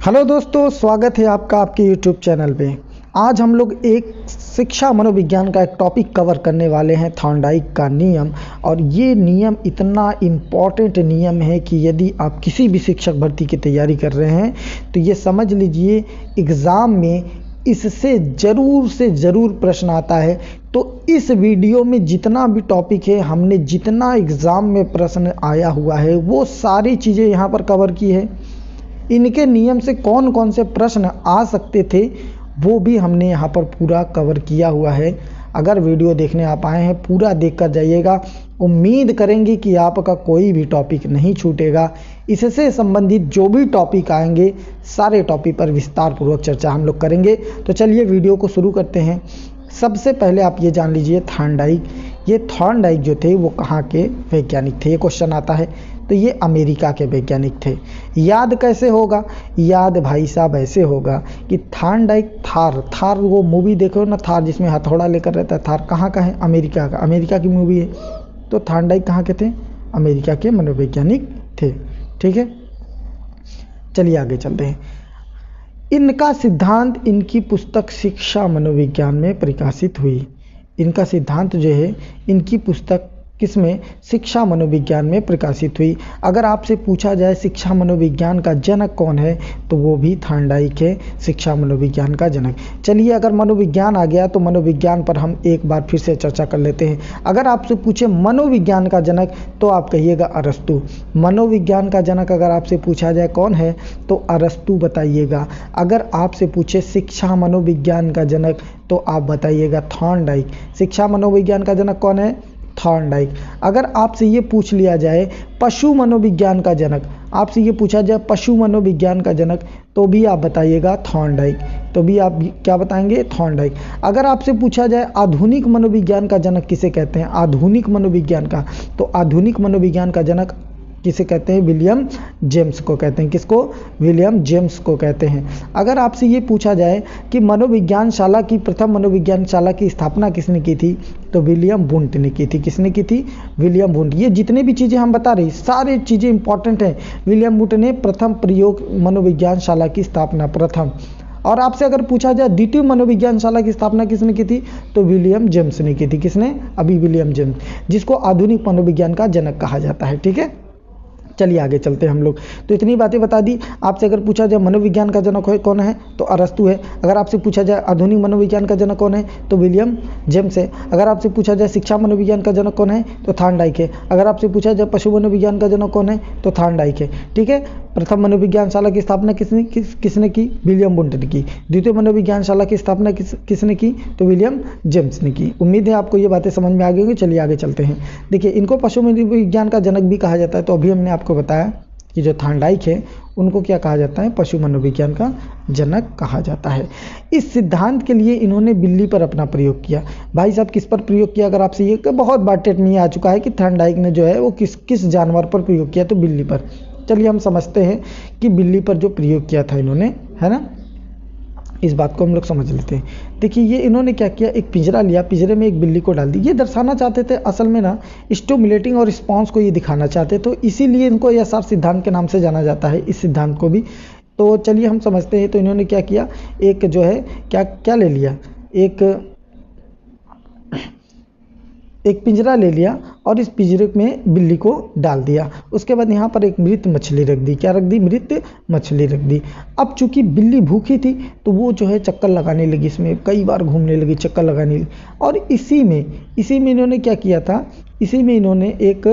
Hello दोस्तों, स्वागत है आपका आपके यूट्यूब चैनल पे। आज हम लोग एक शिक्षा मनोविज्ञान का एक टॉपिक कवर करने वाले हैं, थॉर्नडाइक का नियम। और ये नियम इतना इम्पॉर्टेंट नियम है कि यदि आप किसी भी शिक्षक भर्ती की तैयारी कर रहे हैं तो ये समझ लीजिए एग्ज़ाम में इससे ज़रूर से ज़रूर प्रश्न आता है। तो इस वीडियो में जितना भी टॉपिक है, हमने जितना एग्ज़ाम में प्रश्न आया हुआ है वो सारी चीज़ें यहाँ पर कवर की है। इनके नियम से कौन कौन से प्रश्न आ सकते थे वो भी हमने यहाँ पर पूरा कवर किया हुआ है। अगर वीडियो देखने आप आए हैं पूरा देख कर जाइएगा। उम्मीद करेंगे कि आपका कोई भी टॉपिक नहीं छूटेगा। इससे संबंधित जो भी टॉपिक आएंगे सारे टॉपिक पर विस्तार पूर्वक चर्चा हम लोग करेंगे। तो चलिए वीडियो को शुरू करते हैं। सबसे पहले आप ये जान लीजिए थॉर्नडाइक, ये थॉर्नडाइक जो थे वो कहाँ के वैज्ञानिक थे, ये क्वेश्चन आता है। तो ये अमेरिका के वैज्ञानिक थे। याद कैसे होगा? याद भाई साहब ऐसे होगा कि थॉर्नडाइक थार वो मूवी देखो ना, थार जिसमें हथौड़ा लेकर रहता है, थार कहाँ का है? अमेरिका का, अमेरिका की मूवी है। तो थॉर्नडाइक कहाँ के थे? अमेरिका के मनोवैज्ञानिक थे। ठीक है, चलिए आगे चलते हैं। इनका सिद्धांत इनकी पुस्तक शिक्षा मनोविज्ञान में प्रकाशित हुई। इनका सिद्धांत जो है इनकी पुस्तक किसमें? शिक्षा मनोविज्ञान में प्रकाशित हुई। अगर आपसे पूछा जाए शिक्षा मनोविज्ञान का जनक कौन है तो वो भी थॉर्नडाइक है, शिक्षा मनोविज्ञान का जनक। चलिए, अगर मनोविज्ञान आ गया तो मनोविज्ञान पर हम एक बार फिर से चर्चा कर लेते हैं। अगर आपसे पूछे मनोविज्ञान का जनक तो आप कहिएगा अरस्तु। मनोविज्ञान का जनक अगर आपसे पूछा जाए कौन है तो अरस्तु बताइएगा। अगर आपसे पूछे शिक्षा मनोविज्ञान का जनक तो आप बताइएगा थॉर्नडाइक। शिक्षा मनोविज्ञान का जनक कौन है? थॉर्नडाइक। अगर आपसे ये पूछ लिया जाए पशु मनोविज्ञान का जनक, आपसे ये पूछा जाए पशु मनोविज्ञान का जनक तो भी आप बताइएगा थॉर्नडाइक। तो भी आप क्या बताएंगे? थॉर्नडाइक। अगर आपसे पूछा जाए आधुनिक मनोविज्ञान का जनक किसे कहते हैं? आधुनिक मनोविज्ञान का, तो आधुनिक मनोविज्ञान का जनक किसे कहते हैं? विलियम जेम्स को कहते हैं। किसको? विलियम जेम्स को कहते हैं। अगर आपसे ये पूछा जाए कि मनोविज्ञान शाला की, प्रथम मनोविज्ञान शाला की स्थापना किसने की थी तो विलियम वुंट ने की थी। किसने की थी? William Wundt. ये जितने भी चीज़ें हम बता रहे सारी चीज़ें इंपॉर्टेंट हैं। विलियम वुंट ने प्रथम प्रयोग मनोविज्ञान शाला की स्थापना, प्रथम। और आपसे अगर पूछा जाए द्वितीय मनोविज्ञान शाला की स्थापना किसने की थी तो विलियम जेम्स ने की थी। किसने? अभी विलियम जेम्स, जिसको आधुनिक मनोविज्ञान का जनक कहा जाता है। ठीक है, चलिए आगे चलते हैं हम लोग। तो इतनी बातें बता दी। आपसे अगर पूछा जाए मनोविज्ञान का जनक कौन है तो अरस्तु है। अगर आपसे पूछा जाए आधुनिक मनोविज्ञान का जनक कौन है तो विलियम जेम्स है। अगर आपसे पूछा जाए शिक्षा मनोविज्ञान का जनक कौन है तो थॉर्नडाइक है। अगर आपसे पूछा जाए पशु मनोविज्ञान का जनक कौन है तो थॉर्नडाइक है। ठीक है, प्रथम मनोविज्ञान शाला की स्थापना किसने की? विलियम वुंट ने की। द्वितीय मनोविज्ञान शाला की स्थापना किसने की तो विलियम जेम्स ने की। उम्मीद है आपको ये बातें समझ में आ गई होंगी। चलिए आगे चलते हैं। देखिए, इनको पशु मनोविज्ञान का जनक भी कहा जाता है। तो अभी हमने आपको बताया कि जो थॉर्नडाइक है उनको क्या कहा जाता है? पशु मनोविज्ञान का जनक कहा जाता है। इस सिद्धांत के लिए इन्होंने बिल्ली पर अपना प्रयोग किया। भाई साहब किस पर प्रयोग किया? अगर आपसे ये बहुत बार टेट में आ चुका है कि थॉर्नडाइक ने जो है वो किस जानवर पर प्रयोग किया तो बिल्ली पर। चलिए हम समझते हैं कि बिल्ली पर जो प्रयोग किया था इन्होंने, है ना, इस बात को हम लोग समझ लेते हैं। देखिए, ये इन्होंने क्या किया, एक पिंजरा लिया, पिंजरे में एक बिल्ली को डाल दी। ये दर्शाना चाहते थे असल में ना स्टिमुलेटिंग और रिस्पॉन्स को ये दिखाना चाहते, तो इसीलिए इनको एएसआर सिद्धांत के नाम से जाना जाता है, इस सिद्धांत को भी। तो चलिए हम समझते हैं। तो इन्होंने क्या किया, एक जो है क्या ले लिया, एक पिंजरा ले लिया और इस पिंजरे में बिल्ली को डाल दिया। उसके बाद यहाँ पर एक मृत मछली रख दी। क्या रख दी? मृत मछली रख दी। अब चूंकि बिल्ली भूखी थी तो वो जो है चक्कर लगाने लगी, इसमें कई बार घूमने लगी, चक्कर लगाने लगी। और इसी में इन्होंने क्या किया था, इसी में इन्होंने एक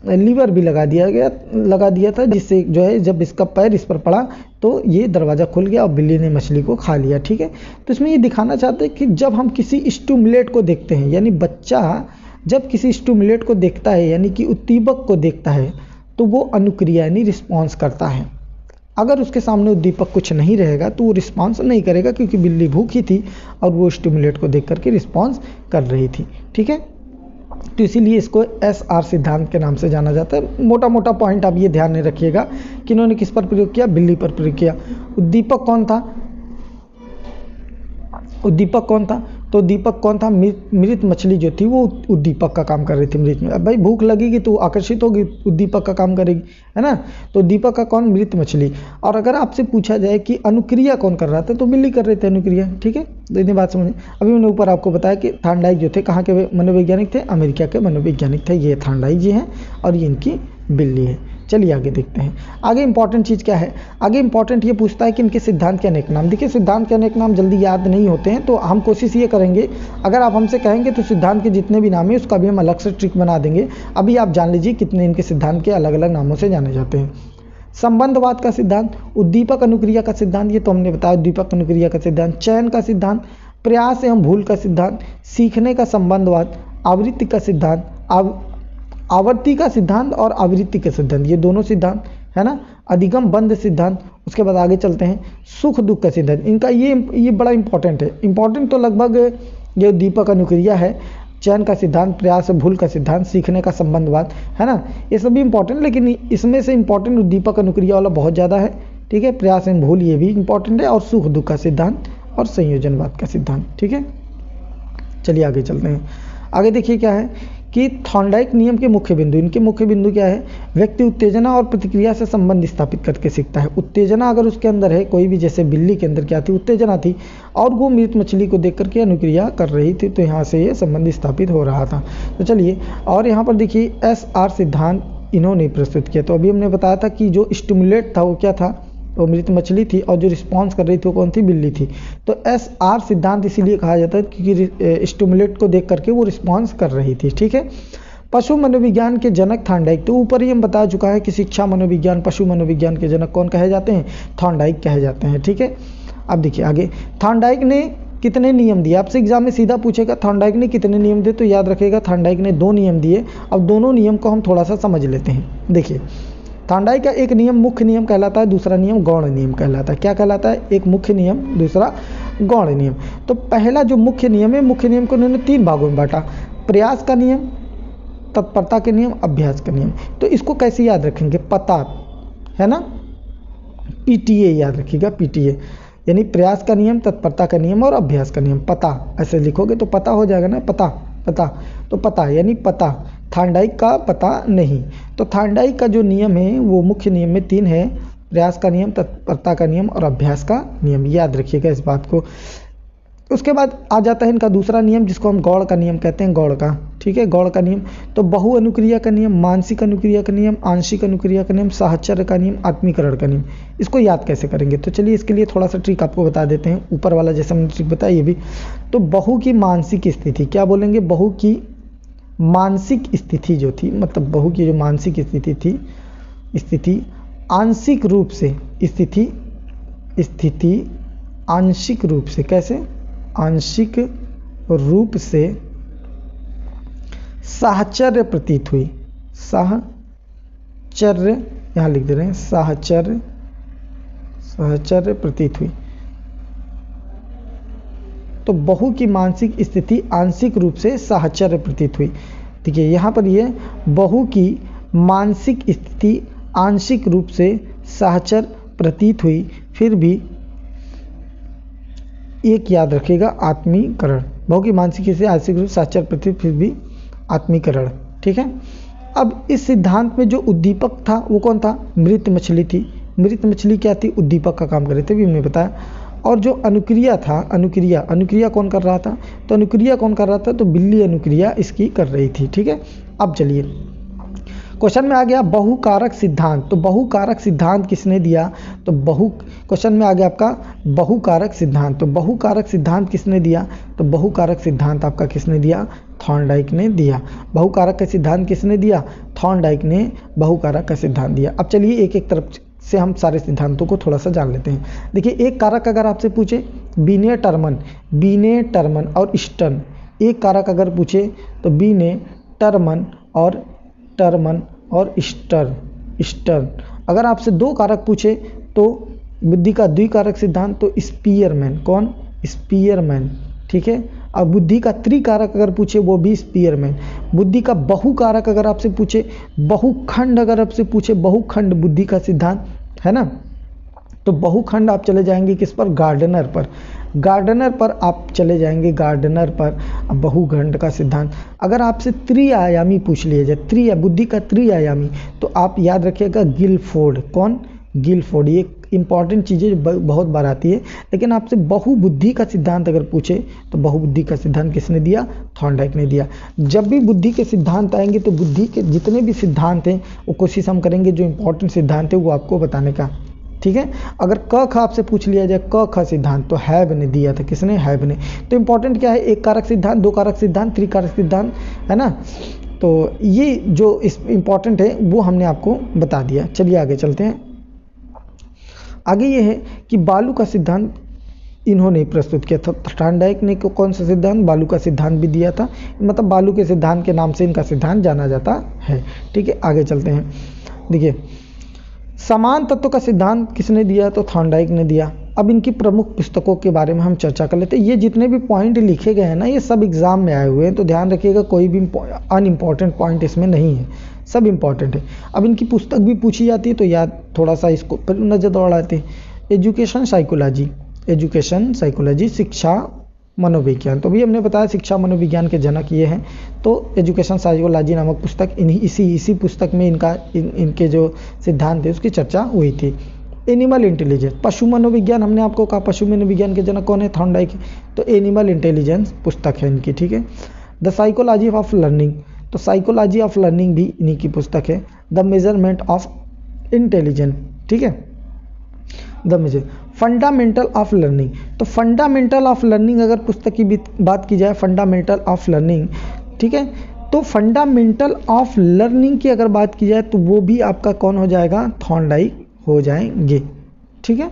लीवर भी लगा दिया था, जिससे जो है जब इसका पैर इस पर पड़ा तो ये दरवाज़ा खुल गया और बिल्ली ने मछली को खा लिया। ठीक है, तो इसमें ये दिखाना चाहते हैं कि जब हम किसी स्टिमुलेट को देखते हैं, यानी बच्चा जब किसी स्टिमुलेट को देखता है, यानी कि उद्दीपक को देखता है, तो वो अनुक्रिया यानी रिस्पॉन्स करता है। अगर उसके सामने उद्दीपक कुछ नहीं रहेगा तो वो रिस्पॉन्स नहीं करेगा, क्योंकि बिल्ली भूखी थी और वो स्टिमुलेट को देख करके रिस्पॉन्स कर रही थी। ठीक है, तो इसीलिए इसको एसआर सिद्धांत के नाम से जाना जाता है। मोटा मोटा पॉइंट आप ये ध्यान में रखिएगा कि इन्होंने किस पर प्रयोग किया? बिल्ली पर प्रयोग किया। उद्दीपक कौन था? तो उद्दीपक कौन था? मृत मछली जो थी वो उद्दीपक का काम कर रही थी मृत में। अब भाई भूख लगेगी तो आकर्षित होगी, उद्दीपक का काम करेगी, है ना। तो उद्दीपक का कौन? मृत मछली। और अगर आपसे पूछा जाए कि अनुक्रिया कौन कर रहा था, तो बिल्ली कर रहे थे अनुक्रिया, ठीक है। तो इतनी बात समझिए। अभी मैंने ऊपर आपको बताया कि थॉर्नडाइक जो थे कहाँ के मनोवैज्ञानिक थे? अमेरिका के मनोवैज्ञानिक थे। ये थॉर्नडाइक जी हैं और ये इनकी बिल्ली है। चलिए आगे देखते हैं। आगे इंपॉर्टेंट चीज़ क्या है? आगे इंपॉर्टेंट ये पूछता है कि इनके सिद्धांत के अनेक नाम। देखिए सिद्धांत के अनेक नाम जल्दी याद नहीं होते हैं, तो हम कोशिश ये करेंगे, अगर आप हमसे कहेंगे तो सिद्धांत के जितने भी नाम है उसका भी हम अलग से ट्रिक बना देंगे। अभी आप जान लीजिए कितने इनके सिद्धांत के अलग अलग नामों से जाने जाते हैं। संबंधवाद का सिद्धांत, उद्दीपक अनुक्रिया का सिद्धांत, ये तो हमने बताया उद्दीपक अनुक्रिया का सिद्धांत, चयन का सिद्धांत, प्रयास एवं भूल का सिद्धांत, सीखने का संबंधवाद, आवृत्ति का सिद्धांत, आवर्ती का सिद्धांत और आवृत्ति का सिद्धांत, ये दोनों सिद्धांत है ना। अधिगम बंध सिद्धांत, उसके बाद आगे चलते हैं सुख दुख का सिद्धांत। इनका ये बड़ा इंपॉर्टेंट है। इंपॉर्टेंट तो लगभग ये उद्दीपक अनुक्रिया है, चयन का सिद्धांत, प्रयास भूल का सिद्धांत, सीखने का संबंधवाद, है ना। ये सभी इंपॉर्टेंट, लेकिन इसमें से इंपॉर्टेंट उद्दीपक अनुक्रिया वाला बहुत ज़्यादा है, ठीक है। प्रयास एवं भूल ये भी इंपॉर्टेंट है, और सुख दुख का सिद्धांत और संयोजनवाद का सिद्धांत, ठीक है। चलिए आगे चलते हैं। आगे देखिए क्या है कि थॉर्नडाइक नियम के मुख्य बिंदु, इनके मुख्य बिंदु क्या है? व्यक्ति उत्तेजना और प्रतिक्रिया से संबंध स्थापित करके सीखता है। उत्तेजना अगर उसके अंदर है, कोई भी, जैसे बिल्ली के अंदर क्या थी? उत्तेजना थी, और वो मृत मछली को देख करके अनुक्रिया कर रही थी, तो यहाँ से ये संबंध स्थापित हो रहा था। तो चलिए, और यहाँ पर देखिए SR सिद्धांत इन्होंने प्रस्तुत किया। तो अभी हमने बताया था कि जो स्टिमुलेट था वो क्या था? वो मृत मछली थी, और जो रिस्पॉन्स कर रही थी वो कौन थी? बिल्ली थी। तो SR सिद्धांत इसीलिए कहा जाता है क्योंकि स्टिमुलेट को देख करके वो रिस्पॉन्स कर रही थी, ठीक है। पशु मनोविज्ञान के जनक थॉर्नडाइक, तो ऊपर ही हम बता चुका है कि शिक्षा मनोविज्ञान, पशु मनोविज्ञान के जनक कौन कहे जाते हैं? थॉर्नडाइक कहे जाते हैं, ठीक है। अब देखिए आगे, थॉर्नडाइक ने कितने नियम दिए? आपसे एग्जाम में सीधा पूछेगा थॉर्नडाइक ने कितने नियम दिए, तो याद रखिएगा थॉर्नडाइक ने 2 नियम दिए। अब दोनों नियम को हम थोड़ा सा समझ लेते हैं। देखिए थॉर्नडाइक का एक नियम मुख्य नियम कहलाता है, दूसरा नियम गौण नियम कहलाता है। क्या कहलाता है? एक मुख्य नियम, दूसरा गौण नियम। तो पहला जो मुख्य नियम है, मुख्य नियम को उन्होंने 3 भागों में बांटा, प्रयास का नियम, तत्परता के नियम, अभ्यास का नियम। तो इसको कैसे याद रखेंगे? पता है ना, PTA याद रखिएगा, PTA यानी प्रयास का नियम, तत्परता का नियम और अभ्यास का नियम। पता ऐसे लिखोगे तो पता हो जाएगा ना, पता पता। तो पता यानी पता, थॉर्नडाइक का पता नहीं। तो थॉर्नडाइक का जो नियम है वो मुख्य नियम में 3 है, प्रयास का नियम, तत्परता का नियम और अभ्यास का नियम। याद रखिएगा इस बात को। उसके बाद आ जाता है इनका दूसरा नियम, जिसको हम गौड़ का नियम कहते हैं, गौड़ का, ठीक है, गौड़ का नियम। तो बहु अनुक्रिया का नियम, मानसिक अनुक्रिया का नियम, आंशिक अनुक्रिया का नियम, साहचर्य का नियम, आत्मीकरण का नियम। इसको याद कैसे करेंगे? तो चलिए इसके लिए थोड़ा सा ट्रिक आपको बता देते हैं। ऊपर वाला जैसे हमने ट्रिक बताया ये भी। तो बहु की मानसिक स्थिति, क्या बोलेंगे? बहु की मानसिक स्थिति जो थी, मतलब बहु की जो मानसिक स्थिति थी, स्थिति आंशिक रूप से, स्थिति आंशिक रूप से, कैसे? आंशिक रूप से साहचर्य प्रतीत हुई। साहचर्य यहाँ लिख दे रहे हैं, साहचर्य प्रतीत हुई। तो बहु की मानसिक स्थिति आंशिक रूप से साहचर्य प्रतीत हुई। देखिए यहाँ पर ये बहु की मानसिक स्थिति आंशिक रूप से साहचर्य प्रतीत हुई, फिर भी एक याद रखिएगा, आत्मीकरण। बहु की मानसिक स्थिति आंशिक रूप से साहचर्य प्रतीत, फिर भी आत्मीकरण, ठीक है। अब इस सिद्धांत में जो उद्दीपक था वो कौन था? मृत मछली थी। मृत मछली क्या थी? उद्दीपक का काम कर रहे थे, भी हमने बताया। और जो अनुक्रिया था, अनुक्रिया कौन कर रहा था? तो अनुक्रिया कौन कर रहा था? तो बिल्ली अनुक्रिया इसकी कर रही थी, ठीक है। अब चलिए क्वेश्चन में आ गया बहुकारक सिद्धांत। तो बहुकारक सिद्धांत किसने दिया? तो क्वेश्चन में आ गया आपका बहुकारक सिद्धांत। तो बहुकारक सिद्धांत किसने दिया? तो बहुकारक सिद्धांत आपका किसने दिया? थॉर्नडाइक ने दिया। बहुकारक का सिद्धांत किसने दिया? थॉर्नडाइक ने बहुकारक का सिद्धांत दिया। अब चलिए एक एक तरफ से हम सारे सिद्धांतों को थोड़ा सा जान लेते हैं। देखिए एक कारक अगर आपसे पूछे, बीने टर्मन और स्टर्न। एक कारक अगर पूछे तो बीने टर्मन और स्टर्न। अगर आपसे 2 कारक पूछे तो बुद्धि का द्विकारक सिद्धांत, तो स्पीयरमैन। कौन? स्पीयरमैन, ठीक है। अब बुद्धि का त्रिकारक अगर पूछे वो भी स्पीयरमैन। बुद्धि का बहुकारक अगर आपसे पूछे, बहुखंड अगर आपसे पूछे, बहुखंड बुद्धि का सिद्धांत, है ना, तो बहुखंड आप चले जाएंगे किस पर, गार्डनर पर। गार्डनर पर आप चले जाएंगे, गार्डनर पर बहुखंड का सिद्धांत। अगर आपसे त्रिआयामी पूछ लिया जाए, बुद्धि का त्रिआयामी, तो आप याद रखिएगा गिलफोर्ड। कौन, गिलफोर्ड। ये इंपॉर्टेंट चीज़ें बहुत बार आती है, लेकिन आपसे बहुबुद्धि का सिद्धांत अगर पूछे तो बहुबुद्धि का सिद्धांत किसने दिया, थॉर्नडाइक ने दिया। जब भी बुद्धि के सिद्धांत आएंगे तो बुद्धि के जितने भी सिद्धांत हैं वो कोशिश हम करेंगे जो इंपॉर्टेंट सिद्धांत है वो आपको बताने का, ठीक है। अगर क ख आपसे पूछ लिया जाए क ख सिद्धांत, तो हैव ने दिया था, किसने, हैव ने। तो इंपॉर्टेंट क्या है, एक कारक सिद्धांत, दो कारक सिद्धांत, त्रिकारक सिद्धांत, है ना। तो ये जो इस इंपॉर्टेंट है वो हमने आपको बता दिया। चलिए आगे चलते हैं। आगे ये है कि बालू का सिद्धांत इन्होंने प्रस्तुत किया था। थॉर्नडाइक ने कौन सा सिद्धांत, बालू का सिद्धांत भी दिया था, मतलब बालू के सिद्धांत के नाम से इनका सिद्धांत जाना जाता है, ठीक है। आगे चलते हैं। देखिए, समान तत्व का सिद्धांत किसने दिया, तो थॉर्नडाइक ने दिया। अब इनकी प्रमुख पुस्तकों के बारे में हम चर्चा कर लेते हैं। ये जितने भी पॉइंट लिखे गए हैं ना, ये सब एग्जाम में आए हुए हैं, तो ध्यान रखिएगा कोई भी अनइम्पॉर्टेंट पॉइंट इसमें नहीं है, सब इम्पॉर्टेंट है। अब इनकी पुस्तक भी पूछी जाती है तो याद थोड़ा सा इसको पर नज़र दौड़ाते हैं। एजुकेशन साइकोलॉजी, शिक्षा मनोविज्ञान, तो भी हमने बताया शिक्षा मनोविज्ञान के जनक ये हैं। तो एजुकेशन साइकोलॉजी नामक पुस्तक इसी पुस्तक में इनके जो सिद्धांत है उसकी चर्चा हुई थी। एनिमल इंटेलिजेंस, पशु मनोविज्ञान, हमने आपको कहा पशु मनोविज्ञान के जनक कौन है, थॉर्नडाइक। तो एनिमल इंटेलिजेंस पुस्तक है इनकी, ठीक है। द साइकोलॉजी ऑफ लर्निंग, तो साइकोलॉजी ऑफ लर्निंग भी इन्हीं की पुस्तक है। द मेजरमेंट ऑफ इंटेलिजेंस, ठीक है। The major fundamental of learning, तो फंडामेंटल ऑफ लर्निंग अगर पुस्तक की बात की जाए, फंडामेंटल ऑफ लर्निंग, ठीक है। तो फंडामेंटल ऑफ लर्निंग की अगर बात की जाए तो वो भी आपका कौन हो जाएगा, थॉर्नडाइक हो जाएंगे, ठीक है।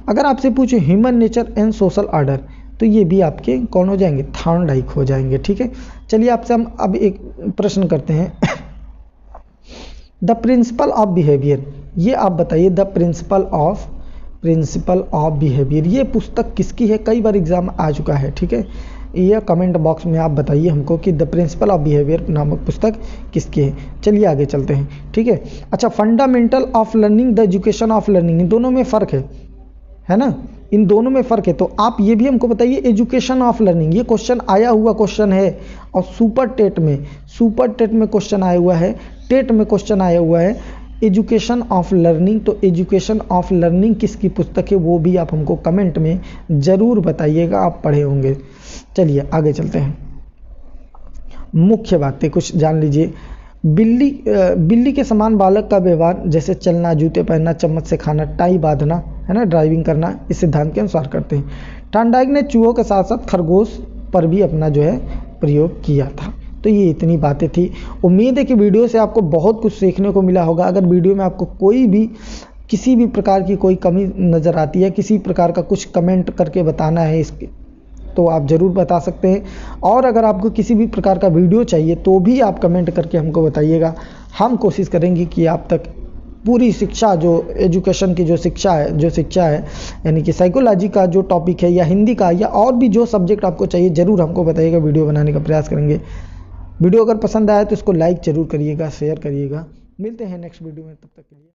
अगर आपसे पूछे human nature and social order, तो ये भी आपके कौन हो जाएंगे, थॉर्नडाइक हो जाएंगे, ठीक है। चलिए आपसे हम अब एक प्रश्न करते हैं। द प्रिंसिपल ऑफ बिहेवियर, ये आप बताइए, द प्रिंसिपल ऑफ बिहेवियर, ये पुस्तक किसकी है, कई बार एग्जाम आ चुका है, ठीक है। ये कमेंट बॉक्स में आप बताइए हमको कि द प्रिंसिपल ऑफ बिहेवियर नामक पुस्तक किसकी है। चलिए आगे चलते हैं, ठीक है। अच्छा, fundamental of learning, the education of learning, इन दोनों में फ़र्क है ना, इन दोनों में फ़र्क है। तो आप ये भी हमको बताइए, एजुकेशन ऑफ लर्निंग, ये क्वेश्चन आया हुआ क्वेश्चन है और सुपर टेट में क्वेश्चन आया हुआ है, टेट में क्वेश्चन आया हुआ है एजुकेशन ऑफ लर्निंग। तो एजुकेशन ऑफ लर्निंग किसकी पुस्तक है वो भी आप हमको कमेंट में ज़रूर बताइएगा, आप पढ़े होंगे। चलिए आगे चलते हैं। मुख्य बातें कुछ जान लीजिए। बिल्ली के समान बालक का व्यवहार, जैसे चलना, जूते पहनना, चम्मच से खाना, टाई बांधना, है ना, ड्राइविंग करना, इस सिद्धांत के अनुसार करते हैं। थॉर्नडाइक ने चूहों के साथ साथ खरगोश पर भी अपना जो है प्रयोग किया था। तो ये इतनी बातें थी। उम्मीद है कि वीडियो से आपको बहुत कुछ सीखने को मिला होगा। अगर वीडियो में आपको कोई भी किसी भी प्रकार की कोई कमी नज़र आती है, किसी प्रकार का कुछ कमेंट करके बताना है इसके, तो आप ज़रूर बता सकते हैं। और अगर आपको किसी भी प्रकार का वीडियो चाहिए तो भी आप कमेंट करके हमको बताइएगा। हम कोशिश करेंगे कि आप तक पूरी शिक्षा, जो एजुकेशन की जो शिक्षा है यानी कि साइकोलॉजी का जो टॉपिक है, या हिंदी का, या और भी जो सब्जेक्ट आपको चाहिए, ज़रूर हमको बताइएगा, वीडियो बनाने का प्रयास करेंगे। वीडियो अगर पसंद आया तो इसको लाइक ज़रूर करिएगा, शेयर करिएगा। मिलते हैं नेक्स्ट वीडियो में, तब तक के लिए।